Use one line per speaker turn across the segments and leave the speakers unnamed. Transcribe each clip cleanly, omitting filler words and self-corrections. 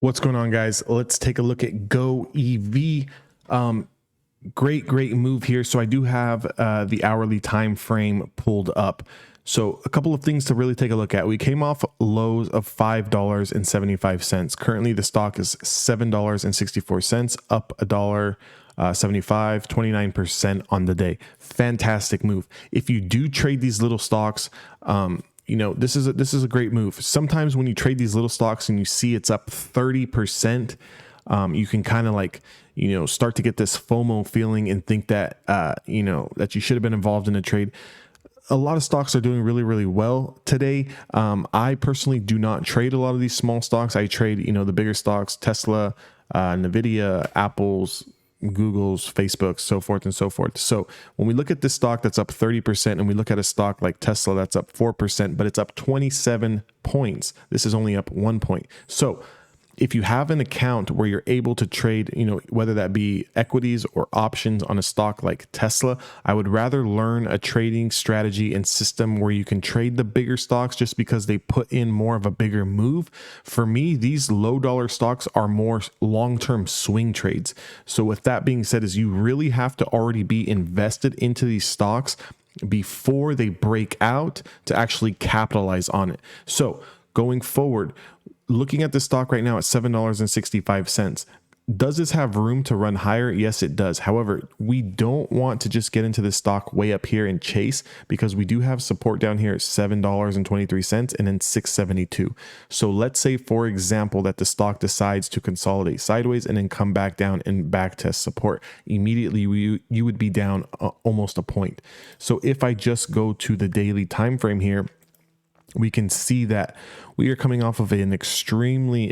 What's going on, guys? Let's take a look at GOEV. Great move here. So I do have the hourly time frame pulled up. So a couple of things to really take a look at. We came off lows of $5.75. Currently, the stock is $7.64, up $1.75, 29% on the day. Fantastic move. If you do trade these little stocks, this is a great move. Sometimes when you trade these little stocks and you see it's up 30%, you can kind of start to get this FOMO feeling and think that, that you should have been involved in a trade. A lot of stocks are doing really well today. I personally do not trade a lot of these small stocks. I trade, the bigger stocks, Tesla, Nvidia, Apple's, Google's, Facebook's, so forth and so forth. So when we look at this stock that's up 30% and we look at a stock like Tesla that's up 4%, but it's up 27 points, this is only up 1 point. So if you have an account where you're able to trade, whether that be equities or options on a stock like Tesla, I would rather learn a trading strategy and system where you can trade the bigger stocks just because they put in more of a bigger move. For me, these low dollar stocks are more long-term swing trades. So with that being said, is you really have to already be invested into these stocks before they break out to actually capitalize on it. So going forward, looking at the stock right now at $7.65, does this have room to run higher? Yes, it does. However, we don't want to just get into this stock way up here and chase, because we do have support down here at $7.23 and then $6.72. So let's say, for example, that the stock decides to consolidate sideways and then come back down and back test support. Immediately, you would be down almost a point. So if I just go to the daily time frame here, we can see that we are coming off of an extremely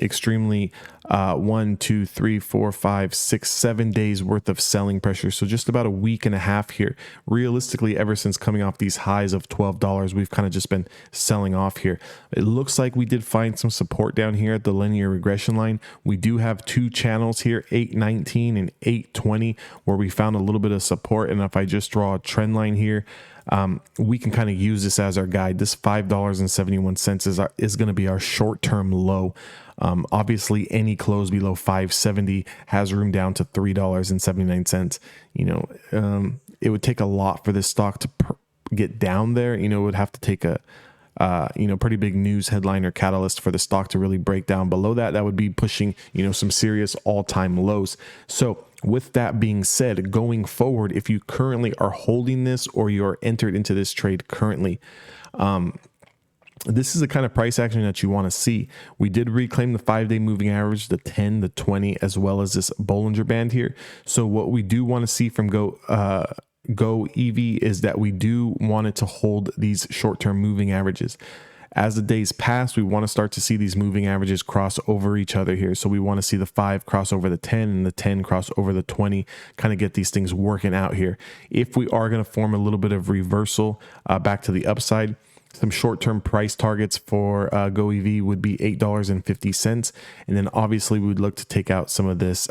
1, 2, 3, 4, 5, 6, 7 days worth of selling pressure. So just about a week and a half here. Realistically, ever since coming off these highs of $12, we've kind of just been selling off here. It looks like we did find some support down here at the linear regression line. We do have two channels here, 819 and 820, where we found a little bit of support. And if I just draw a trend line here, we can kind of use this as our guide. This $5.71 is going to be our short-term low. Obviously, any close below 570 has room down to $3.79. It would take a lot for this stock to get down there. It would have to take a pretty big news headline or catalyst for the stock to really break down below that. That would be pushing, some serious all-time lows. So with that being said, going forward, if you currently are holding this or you're entered into this trade currently, this is the kind of price action that you want to see. We did reclaim the 5-day moving average, the 10, the 20, as well as this Bollinger Band here. So what we do want to see from GOEV is that we do want it to hold these short-term moving averages. As the days pass, we want to start to see these moving averages cross over each other here. So we want to see the 5 cross over the 10 and the 10 cross over the 20, kind of get these things working out here. If we are going to form a little bit of reversal back to the upside, some short-term price targets for GOEV would be $8.50. And then obviously we would look to take out some of this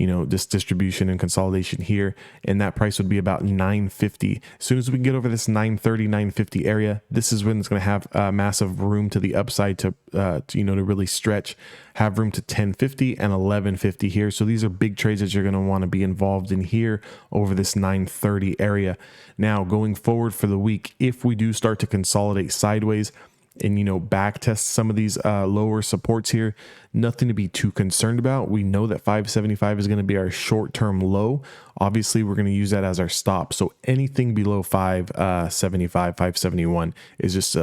this distribution and consolidation here, and that price would be about $9.50. As soon as we can get over this $9.30, $9.50 area, this is when it's going to have massive room to the upside to really stretch, have room to $10.50 and $11.50 here. So these are big trades that you're going to want to be involved in here over this $9.30 area. Now, going forward for the week, if we do start to consolidate sideways and back test some of these lower supports here, nothing to be too concerned about. We know that 575 is going to be our short-term low. Obviously, we're going to use that as our stop. So anything below 575, 571 is just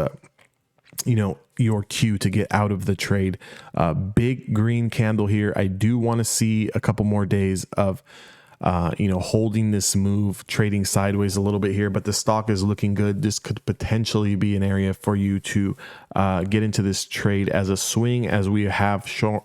your cue to get out of the trade. Big green candle here. I do want to see a couple more days of holding this move, trading sideways a little bit here, but the stock is looking good. This could potentially be an area for you to get into this trade as a swing, as we have shown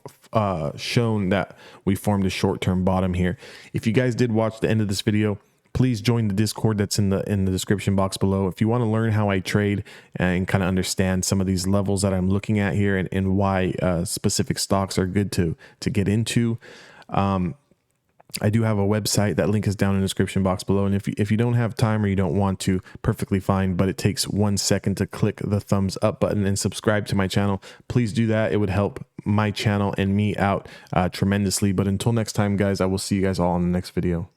that we formed a short-term bottom here. If you guys did watch the end of this video, please join the Discord that's in the description box below. If you want to learn how I trade and kind of understand some of these levels that I'm looking at here and why specific stocks are good to get into. I do have a website. That link is down in the description box below. And if you don't have time or you don't want to, perfectly fine, but it takes 1 second to click the thumbs up button and subscribe to my channel. Please do that. It would help my channel and me out tremendously. But until next time, guys, I will see you guys all in the next video.